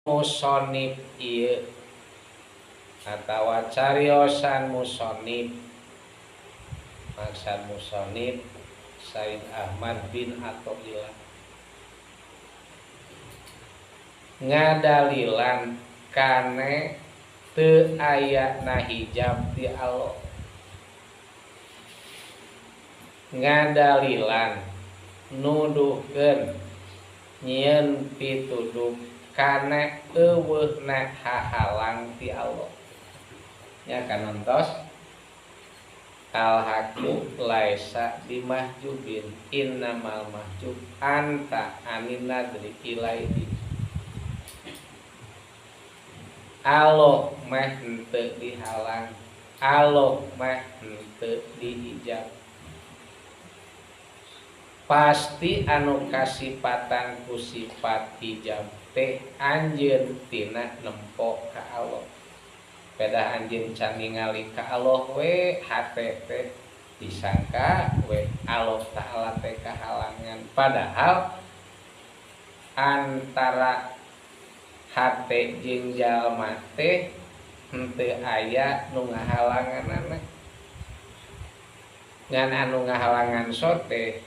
Musonib ieu atawa cariosan musonib. Maksud musonib Said Ahmad bin Athaillah ngadalilan kane teu ayana hijab ti Allah, ngadalilan nuduhkeun nyieun pituduh kana eueuhna hahalang ti Allah. Nya kanontos al haqqu laisa bimahjubin innamal mahjub anta anina dari ilaihi. Allah mah henteu dihalang, Allah mah henteu dihijab. Pasti anu kasipatan ku sifat hijab teh anjeun tina nempo ka Allah. Beda anjeun can ningali ka Allah we hate teh disangka we Allah Ta'ala teh kahalangan, padahal antara hate jeung jalma teh henteu aya nu ngahalanganna. Ngan anu ngahalangan sote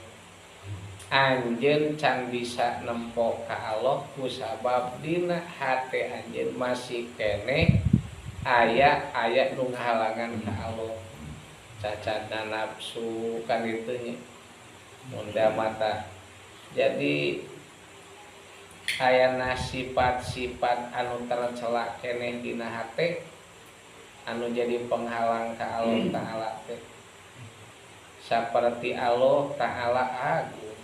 anjeun can bisa nempo ka Allah kusabab dina hate anjeun masih keneh aya nu ngahalangan ka Allah. Cacatna nafsu kan kitu nya munda mata. Jadi ayana sifat-sifat anu tercela keneh dina hate anu jadi penghalang ka Allah Ta'ala teh. Saperti Allah Ta'ala agung,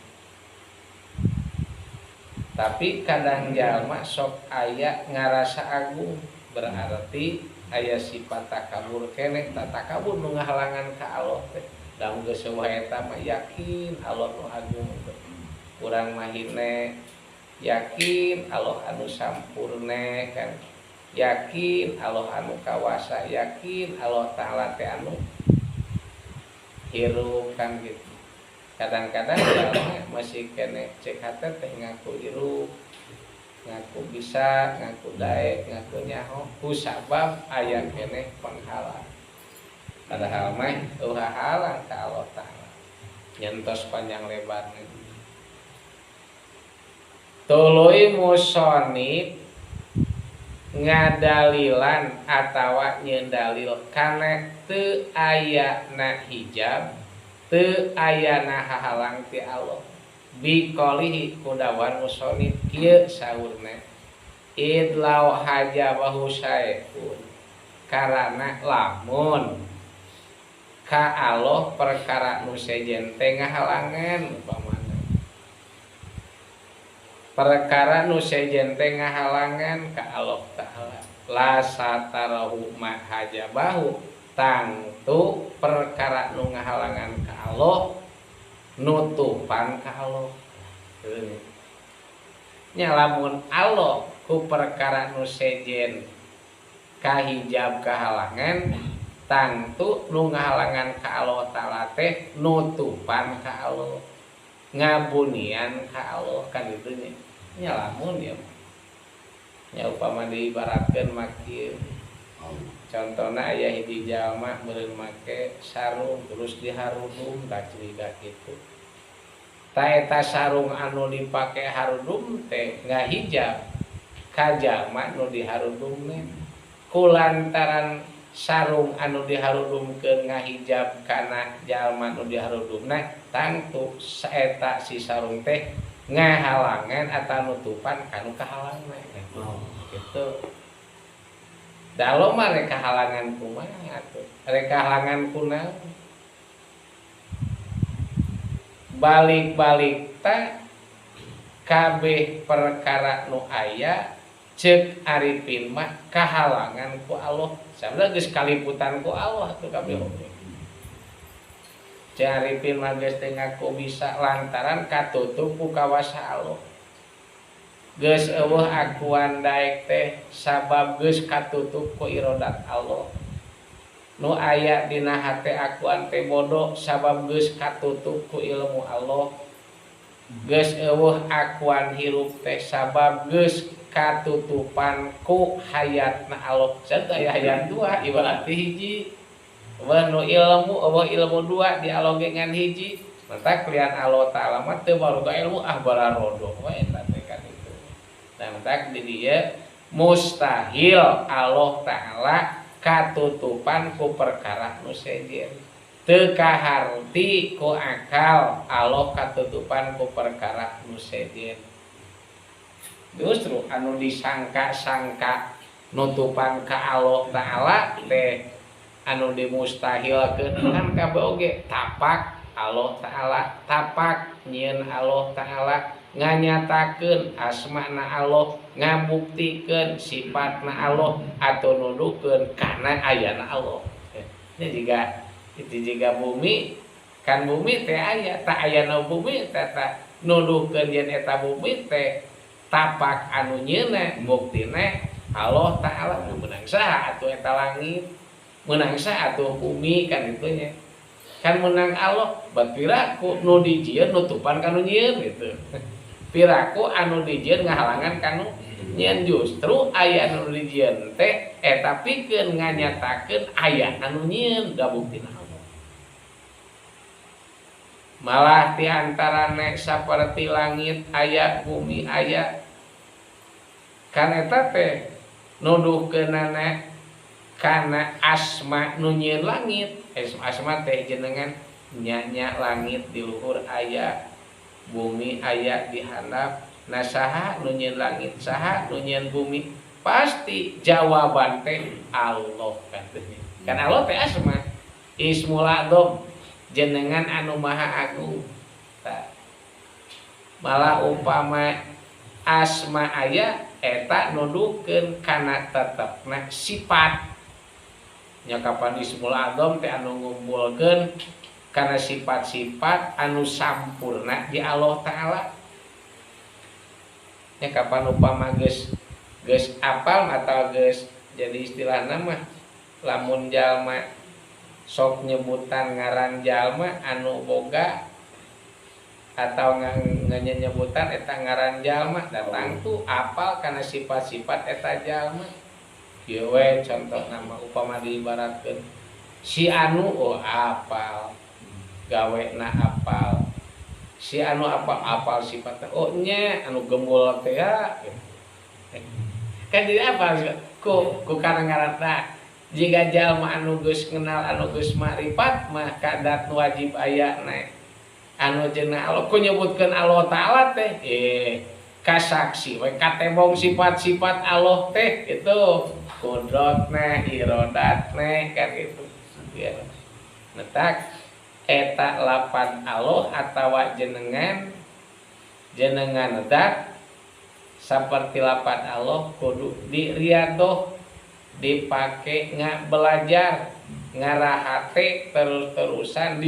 tapi kadang jalma sok aya ngarasa agung, berarti aya sifat takabur keneh. Takabur nu ngahalangan ka Allah teh. Da geus sawae eta mah yakin Allah nu agung, urang mah hine yakin Allah anu sampurne kan, yakin Allah anu kawasa, yakin Allah Ta'ala teh anu hirup kan gitu. Kadang-kadang jalma masih kene cek hate teh ngaku hirup, ngaku bisa, ngaku daek, ngaku nyaho kusabab aya keneh penghalang. Padahal mah halang ka Allah Ta'ala nyentos panjang lebarna. Tuluy musonib ngadalilan atawa nyieun dalil kana teu ayana hijab, teu ayana hahalang ti Allah. Biqolihi kudawan musonib kieu saurna idlau hajabahu saeun, karana lamun ka Allah perkara nu sejen teh ngahalangan, upamana perkara nu sejen teh ngahalangan ka Allah Ta'ala, la satarahu ma hajabahu, tangtu perkara nu ngahalangan ka Allah nutupan ka Allah. Nya lamun Allah ku perkara nu sejen ka hijab kahalangan, tangtu nu ngahalangan ka Allah Ta'ala teh nutupan ka Allah, ngabunian ka Allah kan itu nya. Nya lamun ya nya upama diibaratkeun maki contohna aya hiji jalma meureun make sarung terus diharudum da curiga kitu. Ta eta sarung anu dipake harudum teh ngahijab ka jalma nu diharudumna, kulantaran sarung anu diharudumkeun ngahijab kana jalma nu diharudumna, tangtu saeta si sarung teh ngahalangan atau nutupan kanu kahalangan gitu. Dalo mah rek kahalangan kumaha atuh, rek kahalangan kunaon, balik-balik ta kabeh perkara nu aya ceuk Arifin mah kahalangan ku Allah, sabda geus kaliputan ku Allah tuh kabeh. Caripin mah geus teu ngaku bisa lantaran katutup ku kawasa Allah. Geus eueuh akuan daek teh sabab geus katutup ku irodat Allah. Nu aya dina hate akuan teh bodoh sabab geus katutup ku ilmu Allah. Geus eueuh akuan hirup teh sabab geus katutupan ku hayatna Allah. Sadaya hayat dua ibarat hiji. Eueuh nu ilmu, eueuh ilmu dua dialoge ngan hiji. Mata klian Allah Ta'ala mah teu baruga ilmu bararodo we eta teh kan itu. Nah mata di dieu mustahil Allah Ta'ala katutupan ku perkara nu sejen. Teu kaharti ku akal Allah katutupan ku perkara nu sejen. Justru anu disangka-sangka nutupan ka Allah Ta'ala teh anu dimustahilkeun kan kaboge tapak Allah Ta'ala, tapak nyieun Allah Ta'ala nganyatakeun asmana Allah, ngabuktikeun sifatna Allah atau nuduhkeun kana ayana Allah. Ini juga bumi kan bumi teh aya tak ayana bumi teh nuduhkeun yen eta bumi teh tapak anu nyieunna buktine Allah Ta'ala. Menang saha atuh eta langit, menang saha atuh bumi kan itunya. Kan menang Allah, bat piraku nu dijieun nutupan kanu nyieun gitu. Piraku anu dijieun ngahalangan kanu nyieun. Justru aya anu dijieun teh eta pikeun nganyatakeun aya anu nyieun da buktina Allah. Malah ti antarane saperti langit aya, bumi aya. Kan eta teh nuduhkeunana kana asma nu nyieun langit. Asma teh jenengan nya langit di luhur aya, bumi aya di handap. Nah saha nu nyieun langit, saha nu nyieun bumi? Pasti jawaban teh Allah katanya. Kan Allah teh asma, Ismul Adzam, jenengan anu maha agung. Malah umpama asma aya eta nuduhkeun kana tetepna sifat. Nya kapan Ismul Adzam teh anu ngumpulkeun kana sifat-sifat anu sampurna di Allah Ta'ala. Nya kapan upama geus apal atau geus jadi istilahna mah lamun jalma sok nyebutan ngaran jalma anu boga atau nyebutan eta ngaran jalma datang tuh apal kana sifat-sifat eta jalma. Ieu we contoh nama upama diibaratkeun si anu apal gawena apal, si anu apal sifatna nya anu gembul teh ya kan jadi apal ku kana ngaranna. Jika jalma anu geus kenal anu geus makrifat mah kadat wajib aya na anu cenah Allah ku nyebutkeun Allah Ta'ala teh kasaksi we katembong sifat-sifat Allah teh itu kudratna irodatna kan itu ya. Netak eta lapan Allah atawa jenengan nedak seperti lapan Allah kudu diriadoh dipake belajar ngarahate terus-terusan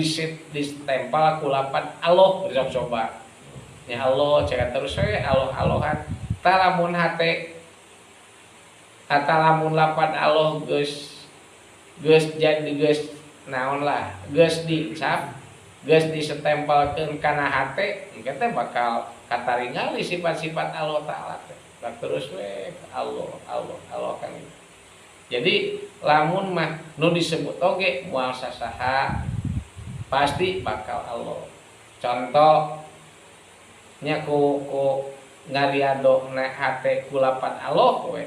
ditempel ku lapan Allah coba ya Allah cek terus we Allah-Allahan talamun hate atalamun lapan Allah geus jadi geus naon lah geus dicap geus disentempelkeun kana hate engke teh bakal kataringali sifat-sifat Allah Ta'ala teh terus we Allah kan. Jadi lamun mah nu disebut oge moal sasaha pasti bakal Allah. Contoh nya ku ngariadona hate ku lapan Allah we.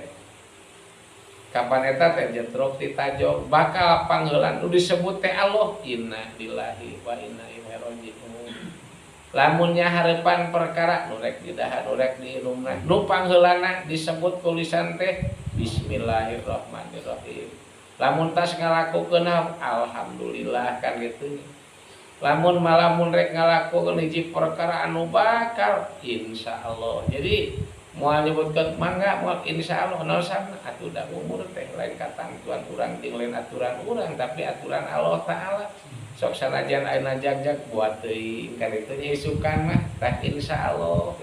Kapan eta teh jetrok ditajog bakal pangeulan nu disebut teh Allah inna lillahi wa inna ilaihi raji'un. Lamun nya hareupan perkara nu rek didaha nu rek diinumna nu pangheulana disebut ku lisan teh bismillahirrahmanirrahim. Lamun tas ngalakukeun alhamdulillah kan gitu. Lamun malamun rek ngalakukeun hiji perkara anu bakal insyaallah. Jadi moal nyebutkeun mangga moal insyaallah naosana atuh da umur teh lain katantuan urang jeung lain aturan urang tapi aturan Allah Ta'ala. sok sanajan ayeuna jagjag buat teuing kan itu nya isukan mah tah insyaallah.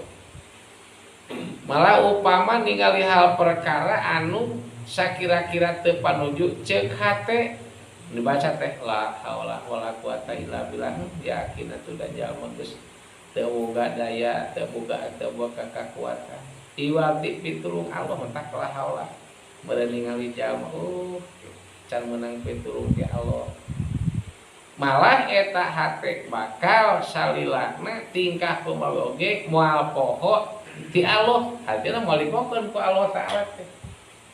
Malah upama ningali hal perkara anu sakira-kira teu panuju ceuk hate dibaca teh la haula wala quwata illa billah, yakin atuh da jalma geus teu boga daya, teu boga kekuatan. Iwati pitulung Allah mentak la haula. Meureun ningali jalma can menang pitulung ti Allah. Malah eta hate bakal salilahna tingkah kumaha oge moal poho ti Allah, artinya moal dipokeun ku Allah taala teh.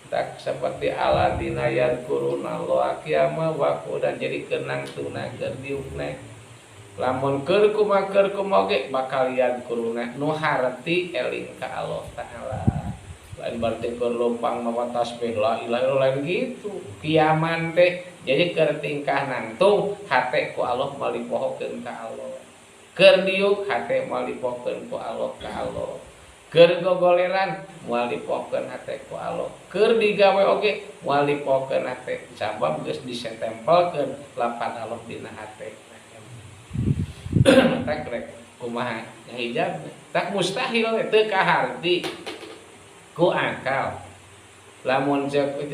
Tak seperti aladina yadkuruna Allah qiyama wa qu'udan, jadi kenang tuna keur diukna. Lamun keur kumaha ge bakal yadkuruna nu harti eling ka Allah taala. Lain berarti keur lumpang mawa tasbih la ilaha illallah gitu. Kiaman teh jadi keur tingkah nangtung hate ku Allah moal dipohokeun ka Allah. Keur diuk hate moal dipohokeun ku Allah ka Allah. Keur gogoleran moal dipokeun hate ku Allah, keur digawe oge moal dipokeun hate, sabab geus disentempelkeun lapan Allah dina hate. Tak rek kumaha hijab tak mustahil teu kaharti ku akal. Lamun cek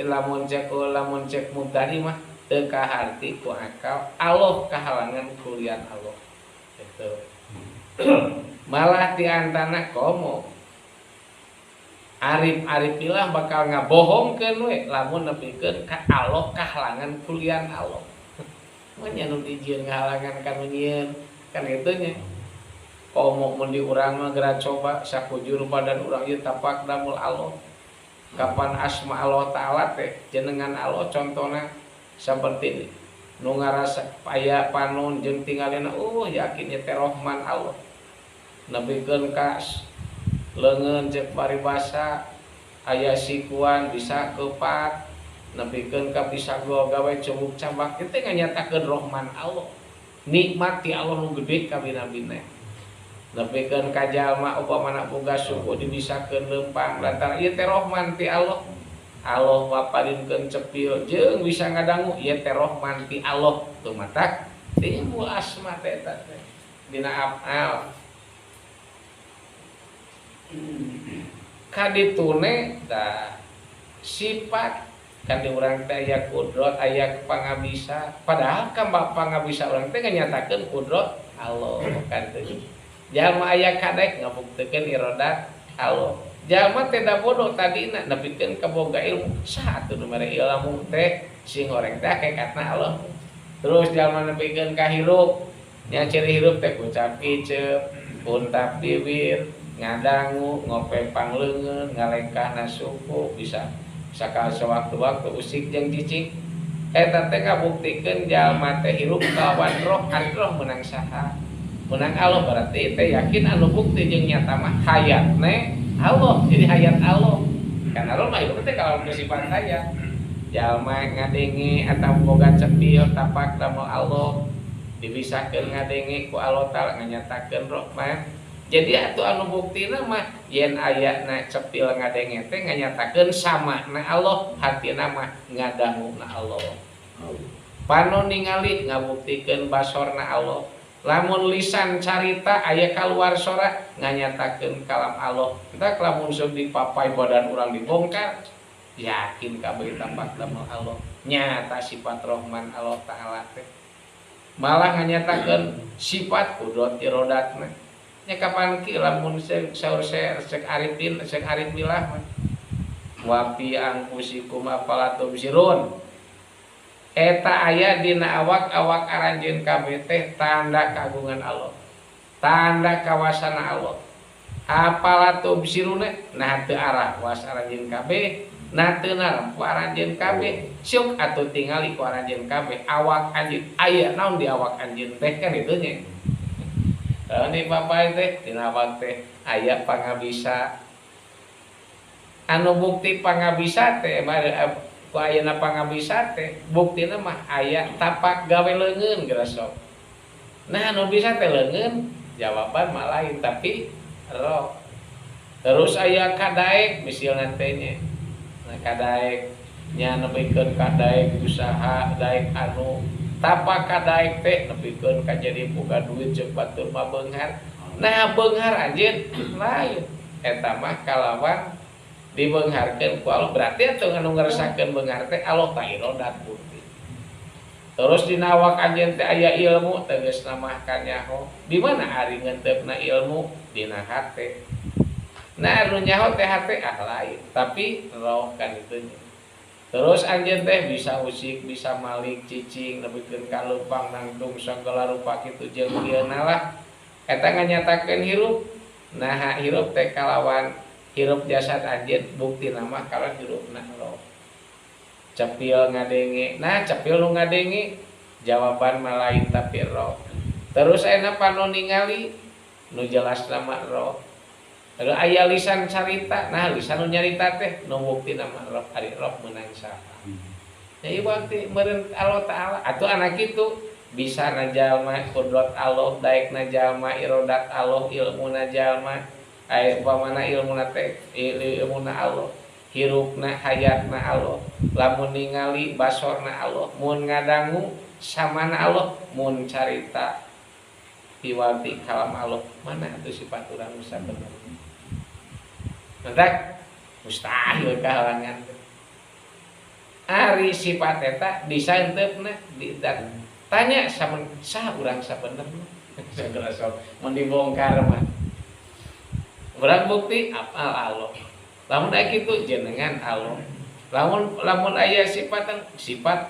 mubtadi mah teu kaharti ku akal, Allah kahalangan kulian Allah. Gitu. Malah diantana komo arif-arifilah bakal ngabohongkeun we lamun nepikeun ka Allah kahalangan kulian Allah. Manya nu dijieun ngahalangan kanu nyieun kan kitu nya. Komo mun di urang mah geura coba sakujur badan urang ieu tapak damul Allah. Kapan asma Allah taala teh jenengan Allah contona saperti ini. Nu ngarasa aya panon jeung tingalina yakin ieu teh Rahman Allah. Nepikeun ka leungeun cek paribasa aya sikuan bisa kepat nepikeun ka bisa gawe cebuk cambak teh nganyatakeun Rahman Allah, nikmat ti Allah nu gede ka bina-bina. Nepikeun ka jalma upamana boga suku dibisakeun leumpang lantaran ieu teh Rahman ti Allah. Allah waparinkeun cepil jeung bisa ngadangu ieu teh Rahman ti Allah. Tuh matak timbul asma teh eta teh dina afal. Kaditune da sifat kan di urang teh aya kudrat aya pangabisa, padahal kan pangabisa urang teh nganyatakeun kudrat Allah kan teh. Jalma aya kadek ngabukteukeun iradat Allah. Jalma teh da bodoh tadina nepikeun ka boga ilmu. Saha atuh nu mere ilmu teh sing goreng teh hakikatna Allah. Terus jalma nepikeun ka hirup, nya ciri hirup teh kucap kiceup, puntap bibir, ngadangu, ngope pangleungeun, ngalengkahna suku, bisa sakal sewaktu-waktu usik jeung cicing. Eta teh ngabuktikeun jalma teh hirup kawan roh, ari roh menang saha? Menang Allah, berarti teh yakin anu bukti jeung nyata mah hayatne Allah, jadi hayat Allah. Kan Allah mah hirup teh kalau sifat hayat. Jalma ngadenge atawa boga cepil tapak damel Allah, dibisakeun ngadenge ku Allah taala nganyatakeun Rahman. Jadi atuh anu buktina mah yen ayana cepil ngadenge teh nganyatakeun samana Allah, hatina mah ngadanguna Allah. Panu ningali ngabuktikeun basorna Allah. Lamun lisan carita aya kaluar sora nganyatakeun kalam Allah. Entak lamun sok dipapai badan urang dibongkar, yakin kabeh tampak damel Allah. Nyata sifat Rahman Allah taala teh. Malah nganyatakeun sifat kudrat irodatna. Nya kapan ki lamun saur sek arifin sek arif billah wa fi anfusikum afala tubsirun. Eta aya dina awak-awak aranjeun kabeh teh tanda kagungan Allah, tanda kawasana Allah. Afala tubsiruna nah teu arah was aranjeun kabeh, nah teu narem ku aranjeun kabeh. Syuk atuh tingali ku aranjeun kabeh awak anjeun aya naon di awak anjeun teh kan itu nya. Ini bapak teh dina awak teh aya pangabisa. Anu bukti pangabisa teh ku ayeuna pangabisa teh buktina mah aya tapak gawe leungeun geura sok. Nah anu bisa teh leungeun jawaban mah lain tapi roh. Terus aya kadaek misalna teh nya. Nah kadaek nya nepikeun kadaek usaha daek anu tapak kadaek teh nepikeun ka jadi boga duit jeung batur mah beunghar. Nah beunghar anjeun lain eta mah kalawan dibeungharkeun ku Allah berarti atuh anu ngarasakeun beunghar teh Allah ta irodat bukti. Terus dina awak anjeun teh aya ilmu tegasna mah kanyaho. Di mana ari ngenteupna ilmu? Dina hate. Nah anu nyaho teh hate lain, tapi roh kan itu. Terus anjeun teh bisa usik, bisa malik, cicing, nepikeun ka leumpang nangtung sagala rupa kitu jeung dieuna lah. Eta nganyatakeun hirup. Nah hirup teh kalawan hirup jasad anjeun bukti nama kalau hirupna roh. Cepil ngadenge. Nah cepil nu ngadenge jawaban malain tapi roh. Terus enak panu ningali nu jelas nama roh. Lalu aya lisan carita. Nah lisan nu nyarita teh nu bukti nama roh. Ari roh meunang saha. Jadi waktu meureun Allah Taala atuh anak itu bisa najalma kudrat Allah, daek najalma irodat Allah, ilmu najalma aya pamana ilmuna teh ilmuna Allah. Hirupna hayatna Allah, lamun ningali basorna Allah, mun ngadangu samana Allah, mun carita piwarti kalam Allah, mana itu sifat urang nu sabenerna. Mentak mustahil kahalangan. Ari sifat eta disanteupna didat. Tanya saha urang sabenerna. Segala sok mun dibongkar mah. Urang bukti apal Allah. Lamun aya kitu jenengan Allah. Lamun aya sifat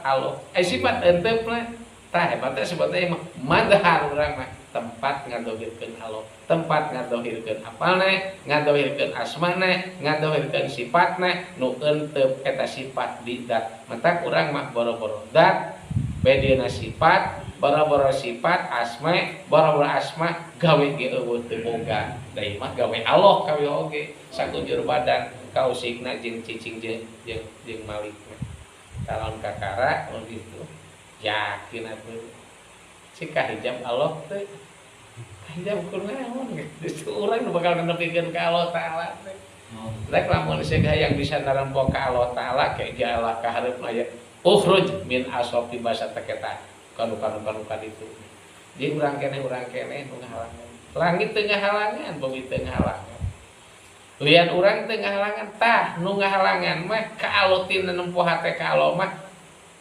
Allah. Sifat enteupna tah eta sebutna mah madhar urang mah tempat ngadohirkeun Allah. Tempat ngadohirkeun apalna, ngadohirkeun asmana, ngadohirkeun sifatna nu enteup eta sifat di zat. Mata urang mah boro-boro zat, bedina sifat, boro-boro sifat asma, boro-boro asma gawe ge eueuh teu boga. Da mah gawe Allah kawe oge. Sakujur badan kausikna jeung cicing jeung malik calon kakara gitu yakin atuh cika hijab Allah teh hijab kunaon gitu urang nu bakal nepikeun ka Allah Taala teh rek lamun yang bisa narempo ka Allah Taala kayak jalah ka hareup aya ukhruj min asofi basa teketa kanu itu jeung urang keneh nu ngahalangan langit teu ngahalangan bumi teu ngahalangan. Lian urang teu ngahalangan tah nu ngahalangan mah kaaleutin nempo hate ka Allah mah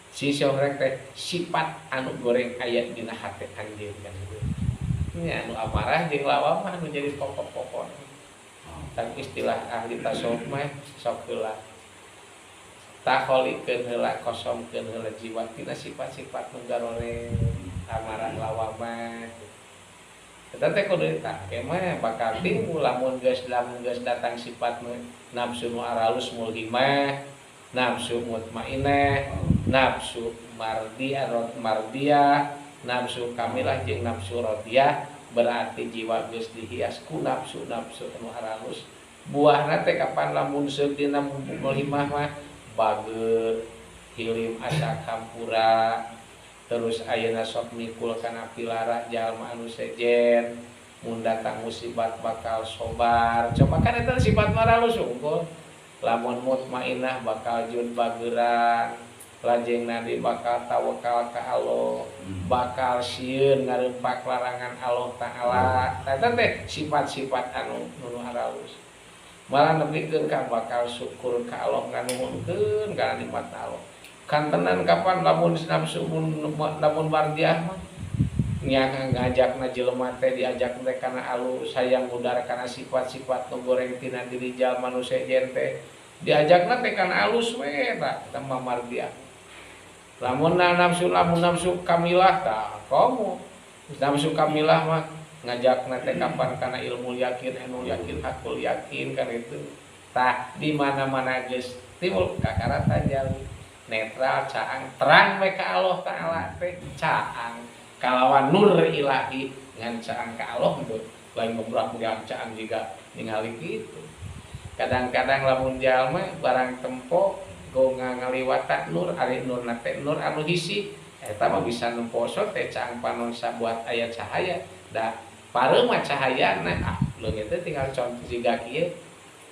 si syorek teh sifat anu goreng aya dina hate anjeun kan nya anu amarah jeung lawam mah nu jadi pokok-pokok tan istilah ahli tasawuf mah sok heula taholikeun heula kosongkeun heula jiwa tina sifat-sifat nu garoreng amarah lawam mah. Eta teh kudu ditake mah bakal timbul lamun geus datang sifat nafsu nu aralus mulhimah, nafsu mutmainnah, nafsu mardiyah, nafsu kamilah jeung nafsu radiyah berarti jiwa geus dihias ku nafsu anu aralus. Buahna teh kapan lamun seuk dina mulhimah mah bageur, hilim asa kampura, terus ayeuna sok mikul kana pilara jalma anu sejen mun datang musibat bakal sobar coba kan eta sifat maralus unggul lamun mutmainnah bakal jud bageuran lajeng nadi bakal tawakal ka Allah bakal sieun ngarempak larangan Allah Taala eta teh sifat-sifat anu aralus malah nepikeun ka bakal syukur ka Allah nganuhunkeun kana nikmat Allah. Kan tenan kapan lamun nafsu lamun mardiyah mah nya ngajakna jelema teh diajak teh kana alus sayang mudar kana sifat-sifat nu goreng tina diri jalma nu sejen teh diajakna teh kana alus we tah tama mardiyah. Lamun nafsu kamilah tah komo nafsu kamilah mah ngajakna teh kapan kana ilmu yakin anu yakin hakul yakin kan itu tah di mana-mana geus timbul kakaratan jalmi netral caang terang mereka Allah Taala teh caang kalawan nur ilahi ngan caang ka Allah tuh lain membrak-brak caang juga ningali kitu. Kadang-kadang lamun jalma barang tempo gonga ngaliwata nur ari nur nate nur anu hisi eta mah bisa nemposo teh caang panon sabuat aya cahaya da pareum mah cahayana leungit teh tinggal contoh jiga kieu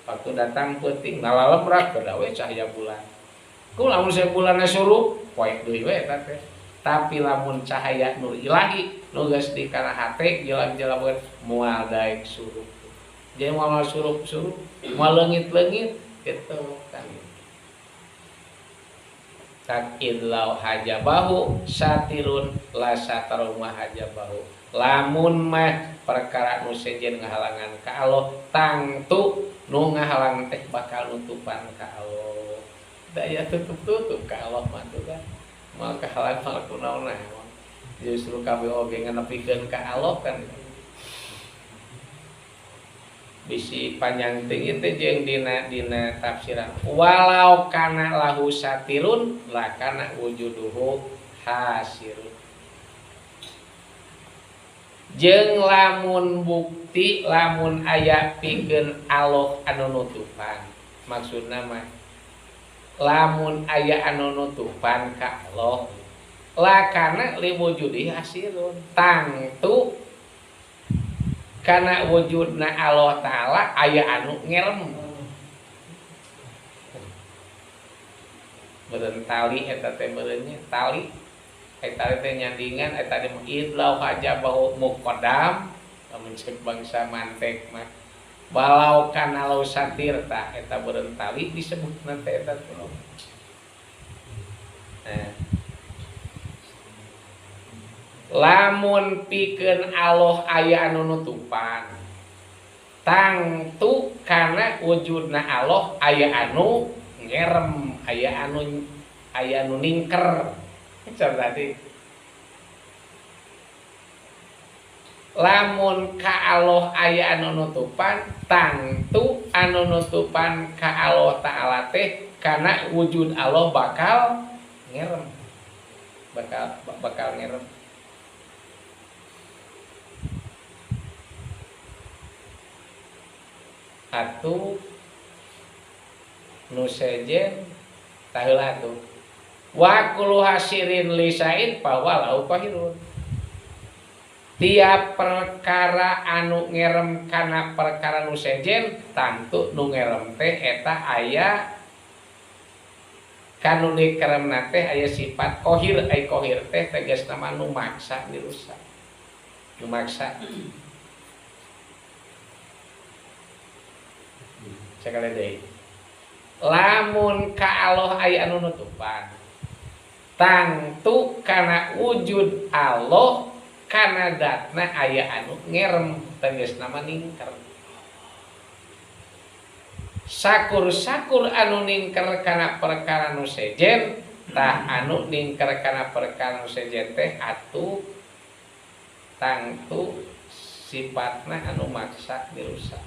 waktu datang peuting nalalembrak beda we cahaya bulan. Ku lamun saya bulanna suruh poek deui we eta teh. tapi lamun cahaya nu ilahi nu geus di kana hate jelang-jelang moal daek surup. Jadi moal surup-surup, moal leungit-leungit gitu kan. Tak idlau hajabahu satirun la sataru ma hajabahu. Lamun mah perkara nu sejen ngahalangan ka Allah tangtu nu ngahalang teh bakal nutupan ka Allah. Daya tutup-tutup ka Allah mah tuh kan. Mal kahalang mal kunaon justru kabeh oge nganepikeun ka Allah kan. Bisi panjang tinggi teh jeung dina tafsiran walau kana lahu satirun la kana wujuduhu hasirun. Jeung lamun bukti lamun aya pikeun Allah anu nutupan maksudna mah lamun aya anu nutupan ka Allah la kana li wujudi hasirun tangtu kana wujudna Allah Ta'ala aya anu ngerem beureun tali eta teh beureunnya tali eta teh nyandingan eta teh idlau hajabahu muqaddam lamun cek bangsa mantek mah balau kana lau satir tah eta beureun tali disebutna teh eta teh lamun pikeun Allah aya anu nutupan tangtu kana wujudna Allah aya anu ngerem aya anu ningker tadi lamun ka Allah aya anu nutupan tangtu anu nutupan ka Allah Ta'ala teh kana wujud Allah bakal ngerem bakal ngerem. Atuh nu sejen taheula atuh wa kullu hasirin lisain fawalau qahirun. Tiap perkara anu ngerem kana perkara nu sejen tantu nu ngerem teh eta aya kanu dikeremna teh aya sifat qahir. Ai qahir teh tegasna nu maksa dirusak nu maksa. Sekali deui lamun ka Allah aya anu nutupan tangtu kana wujud Allah kana datna aya anu ngerem tegasna ningker. Sakur-sakur anu ningker kana perkara nu sejen tah anu ningker kana perkara nu sejen teh atuh tangtu sifatna anu maksa dirusak.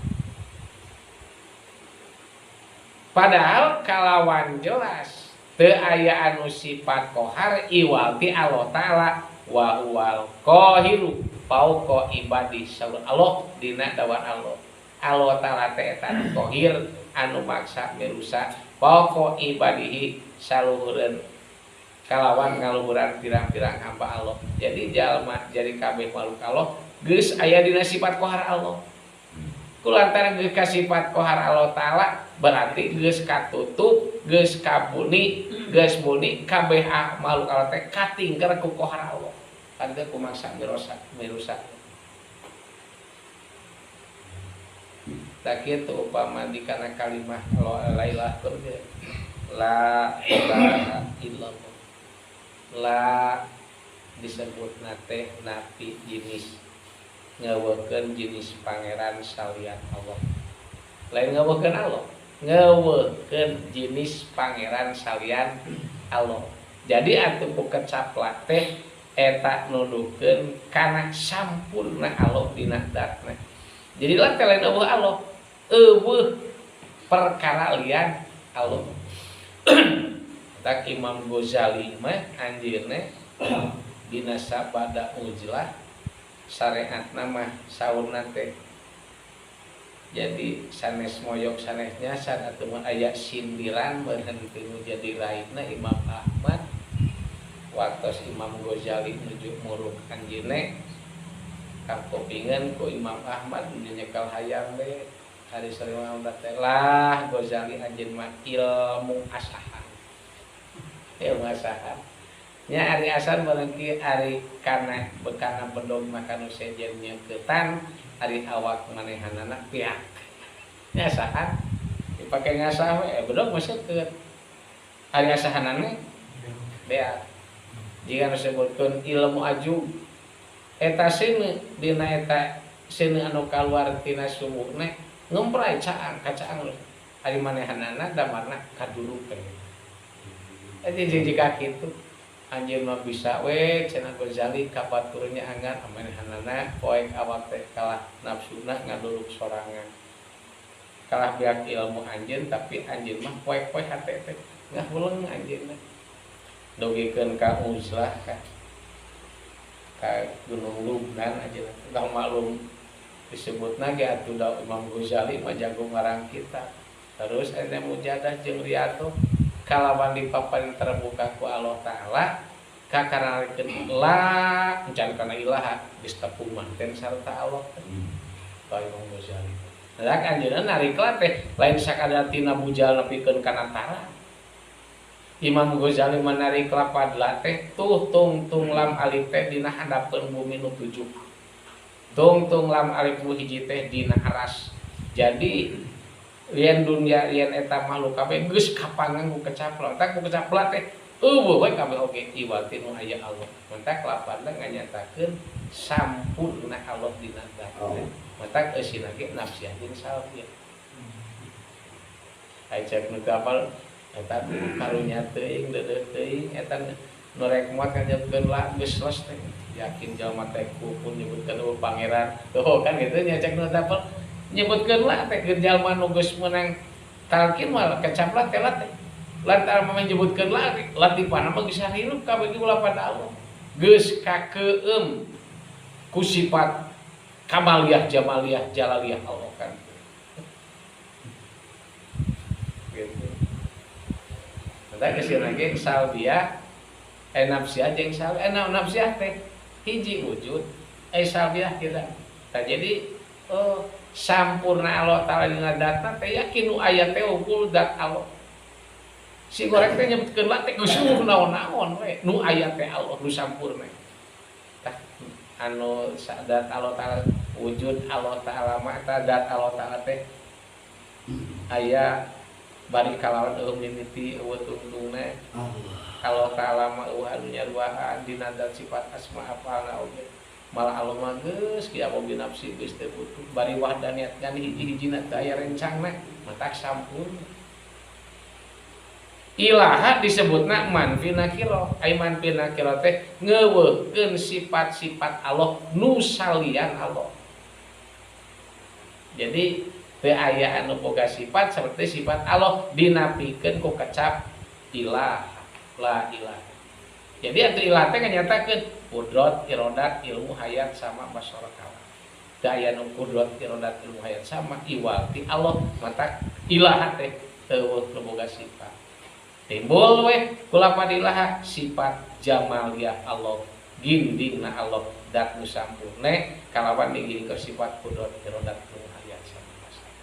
Padahal kalawan jelas teu aya anu sifat qahar iwal ti Allah Ta'ala wa huwal qahiru fauqa ibadi saur Allah dina dawan Allah. Allah Ta'ala teh eta anu qahir anu maksa merusak fauqa ibadihi saluhureun kalawan ngaluhuran pirang-pirang hamba Allah. Jadi jalma jadi kabeh makhluk Allah geus aya dina sifat qahar Allah. Kulantaran geus ka sifat qahar Allah Ta'ala berarti geus katutup, geus kabuni, geus muni kabeh makhluk Allah teh katingker ku qahar Allah. Tangga ku maksa merusak. Tak kitu upama di kana kalimah la ilaha illallah. La disebutna teh napi jenis ngeuweukeun jenis pangeran salian Allah. Lain ngeuweukeun Allah, ngeuweukeun jenis pangeran salian Allah. Jadi atuh ku kecaplak teh eta nuduhkeun kana sampurna Allah dina datna. Jadi lah lain eueuh Allah, eueuh perkara lian Allah. Tak Imam Ghazali mah anjeunna dina sabada ujlah syariat nama saurna teh jadi sanes moyok sanesnya saat teman ayat sindiran berhenti menjadi lainnya Imam Ahmad waktu Imam Ghazali menuju muruk anjene kapopingan ku Imam Ahmad menyekal hayam deh hari sering teh lah Ghazali anjeun mah ilmu asahan nya ari asal barangki ari kana bekana bedog makan sejen nyeketan ari awak manehanana piak nya saat dipake ngasah we bedog masih ke ari asahanana beak jika disebutkeun ilmu aju eta sini dina eta sini anu kaluar tina sumuhna ngemprai caang kacaang ari manehanana damarna kadulukeun jadi jika kitu anjeun mah bisa we cenah Ghazali kabaturnya anggan manehanana poek awak teh kalah nafsuna ngaduluk sorangan kalah biak ilmu anjeun tapi anjeun mah poek-poek hate teh ngahuleng anjeunna dogikeun ka uzlah ka Gunung Lubnan anjeunna tah maklum disebutna ge atuh da Imam Ghazali mah jago ngarang kitab terus ente mujadah jeung riato kalawan di papan terbuka ku Allah Ta'ala kakaralikeun la encan kana ilaha geus tepung manten sarta Allah bae Imam Ghazali da anjeunna narikla teh lain sakadar tina bujal nepikeun kana tara Imam Ghazali menarik lapad la teh tuh tung lam alif teh dina handapeun bumi nu 7 tung lam alif nu hiji teh dina aras jadi lian dunia lian eta makhluk kabeh geus kapangan ku kecaplok tak ku kecaplok teh eueuh we kabeh oge iwati nu aya Allah mentak lapanda nganyatakeun sampurna Allah dina zat mentak eusina ge nafsiyah jeung salbiyah ai cek nu kapal eta karunya teuing deudeuh teuing eta nu rek moal kanjepkeun la geus les teh yakin jalma teh pun nyebutkeun pangeran tuh kan gitu nya cek nu kapal nyebutkeun lah teh jalma nu geus meunang talqin mah kecaplak teh lah teh lantaran menyebutkeun lah latifana mah geus hirup kabeh ulah pada Allah geus kakeueum ku sifat kamaliyah jamaliyah jalaliyah Allah kan gitu tah kesina ge salbiyah nafsiyah jeung salbiyah nafsiyah teh hiji wujud salbiyah kita tah jadi sampurna Allah Ta'ala dina datna teh yakin nu aya teh unggul dat Allah si goreng teh nyebutkeun la teh geus naon-naon we nu aya teh Allah nu sampurna tah anu sadat Allah Ta'ala wujud Allah Ta'ala mah eta dat Allah Ta'ala teh aya bari kalawan eueuh mimiti eueuh tungtungna Allah Ta'ala mah eueuh anu nyaruahan dina dat sifat asma afalna oge malah Allah mah geus kieu mobil nafsi geus teu butuh bari wahdaniyat kan hiji-hijina teu aya rencangna matak sampurna ilaha disebutna manfi nakiro ai manfi nakiro teh ngeuweuhkeun sifat-sifat Allah nu salian Allah jadi teu aya anu boga sifat seperti sifat Allah dinapikeun ku kecap ilah la ilaha jadi atuh ilah teh nganyatakeun qudrat iradat ilmu hayat sama basara kalam daya nu qudrat iradat ilmu hayat sama iwati Allah mata ilah teh teu boga sifat timbul we kulapad ilah sifat jamaliyah Allah gindingna Allah dat nu sampurna kalawan digini ke sifat qudrat iradat ilmu hayat sama basara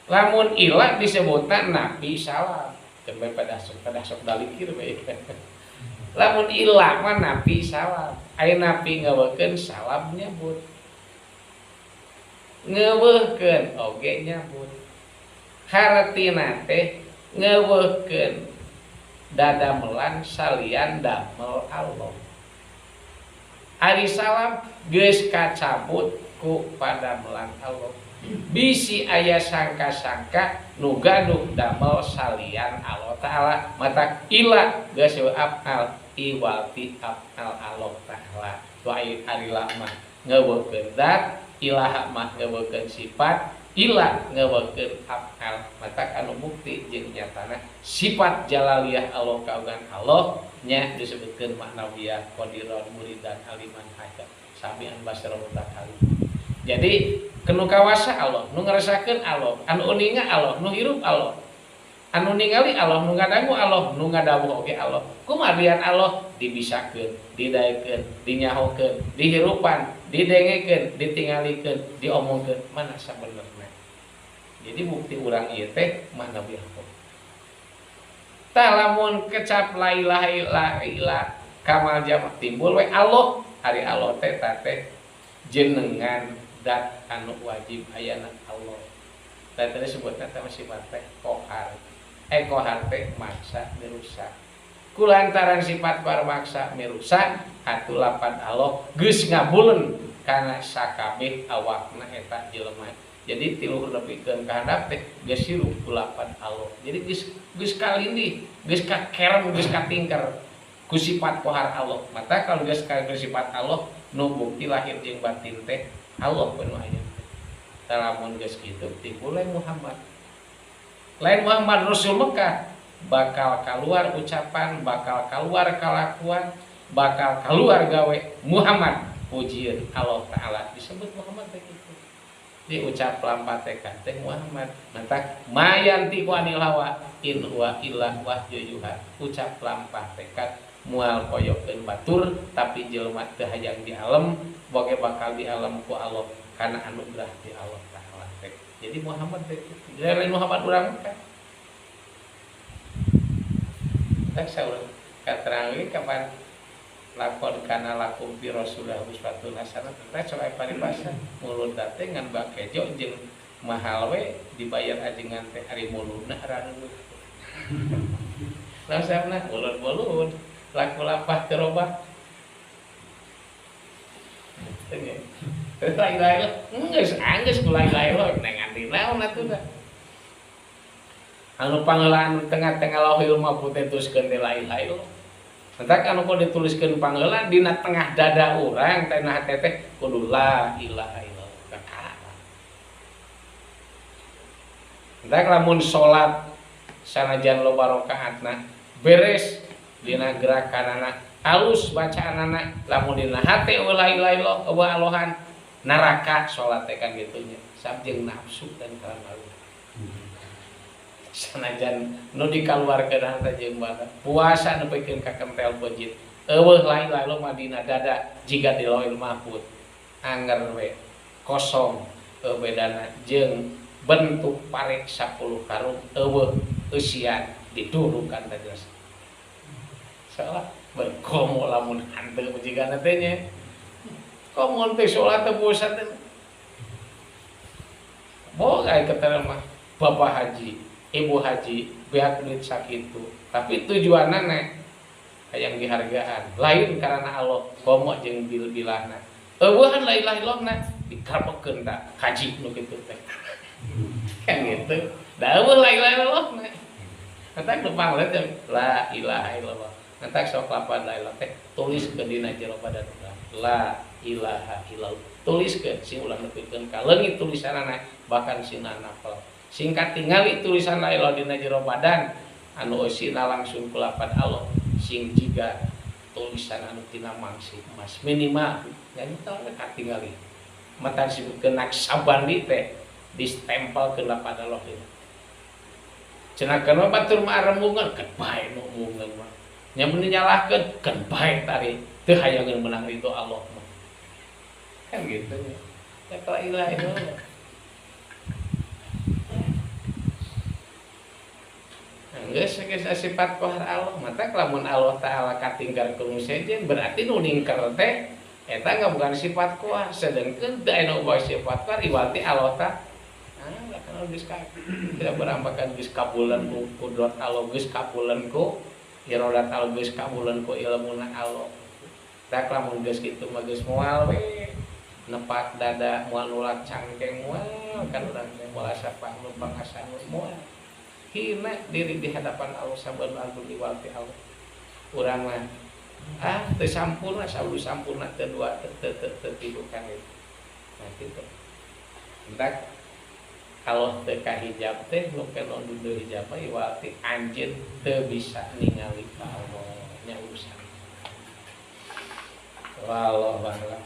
lamun ilah disebutna nabi salam sampai pada sok dalikir baik lamun ilah mah nabi salam aya nabi ngeuweuhkeun salam nyebut ngeuweuhkeun oge nyebut hartina teh ngeuweuhkeun dadamelan salian damel Allah ari salam geus kacabut ku padamelan Allah bisi aya sangka-sangka nu gaduh damel salian Allah Ta'ala mata ilah geus afal iwati afal Allah Ta'ala tu ari lama ngeuweuhkeun zat ilah mah ngeuweuhkeun sifat ilah ngeuweuhkeun afal mata anu bukti jeung nyatana sifat jalaliyah Allah kaungan Allah nya disebutkeun maknawiyah qadiran muridan aliman hajat samian basarun takali jadi kenu kawasa Allah nu ngarasakeun Allah anu uninga Allah nu hirup Allah anu ningali Allah nu ngadangu Allah nu ngadawuh oge Allah kumaha lian Allah dibisakeun didaekeun dinyahokeun dihirupan didengekeun ditingalikeun diomongkeun mana sabenerna jadi bukti urang ieu teh mah nabi Allah tah lamun kecap la ilaha illallah kamal jama timbul we Allah hari Allah teh jenengan dat anu wajib ayana Allah. Dan tadi sebutna teh sifat teh kohar. Kohar teh maksa merusak. Kulantaran sifat parmaksa merusak atuh lapan Allah geus ngabulun kana sakabeh awakna eta jelema. Jadi tiluhur nepikeun ka handap teh geus sirup ku lapan Allah. Jadi geus kalindi, geus kakerem, geus katingker ku sifat kohar Allah. Mata kalau geus ka sifat Allah nu bukti lahir jeung batin teh Allah penuh aya. Lamun geus kitu timbul lain Muhammad. Lain Muhammad Rasul Mekah bakal keluar ucapan, bakal keluar kelakuan, bakal keluar gawe Muhammad pujian Allah Ta'ala disebut Muhammad teh kitu. Diucap lampat teh Muhammad. Mantak mayanti ku anil hawa in huwa illa wahyu yuha. Ucap lampat teh mual koyokeun batur tapi jelema teu hayang di alam boge bakal di alam ku Allah kana anugerah di Allah Ta'ala teh. Jadi Muhammad teh lain Muhammad urang kan. Tak saurang katerang kapan lakon kana lakum fi Rasulullah uswatun hasanah teh coba paribasa mulut teh ngan bakejo jeung mahal we dibayar ajengan teh ari muludna raneu. Rasana ulun-ulun laku lapah terobah. Lain-lain geus anggeus ku lain-lain nengan di naon atuh da. Anu pangeulaan tengah-tengah lauhil mahfuz teh tuliskeun teh lain-lain. Entak anu kudu dituliskeun pangeulaan dina tengah dada urang teh nah teh kudu la ilaha illallah. Entak lamun salat sanajan loba rakaatna beres dina gerakanana halus bacaanana lamun dina hate la ilaha illallah alohan neraka salat teh kan kitu nya sabjeng nafsu dan kalamalu. Sanajan nu dikaluarkeun harta jeung bala puasa nepikeun ka kentel beujit eueuh la ilaha illallah madina dada jiga di lauhil mahfuz anger we kosong bedana jeung bentuk parek 10 karung eueuh eusian didudukan teh geus salah berkomo lamun hanteu jigana teh nya komo teh salat teh puasa teh boga ketara mah bapak haji ibu haji beak duit sakitu tapi tujuanna hayang dihargaan lain karena Allah komo jeung bil-bilahna eueuhan la ilaha illallah dikarpekeun da haji nu kitu teh kan gitu da eueuh la ilaha illallah entak depan la ilaha illallah entak sok lapan la ilaha teh tuliskeun dina jero badan urang la ilaha illallah tuliskeun sing ulah nepikeun ka leungit tulisanana bahkan sina nafal singkat tingali tulisan la ilaha dina jero badan anu eusina langsung ku lapan Allah sing jiga tulisan anu tina mangsi emas minimal nyanyi tah katingali mata disebutkeun naksabandi teh distempelkeun lapan Allah ieu cenah kana batur mah remmungan kan bae nu munggeun mah nya mun nyalahkeun kan bae tari teu hayangeun menang ridho Allah mah kan gitu ya la ilaha illallah. Geus sifat kohar Allah mata lamun Allah Ta'ala katinggal ku sejen berarti nu ningker teh eta bukan sifat kohar sedengkeun teu aya nu sifat kohar iwati Allah Ta'ala kana geus tidak berambakan geus kabulan ku kudrat Allah geus kabulan ku iradat Allah geus kabulan ku ilmuna Allah tak lamun geus kitu mah geus moal we nepak dada moal nulak cangkeng moal kan urang teh moal sapa nu pangasan moal hina diri di hadapan Allah sabar albu diwati Allah urang mah teu sampurna saulu sampurna teu dua teu tilu kan itu nah kitu entak kalau teu kahijab teh nu kana duduh hijab mah iwati anjeun teu bisa ningali ka Allah nya urusan wallahu a'lam.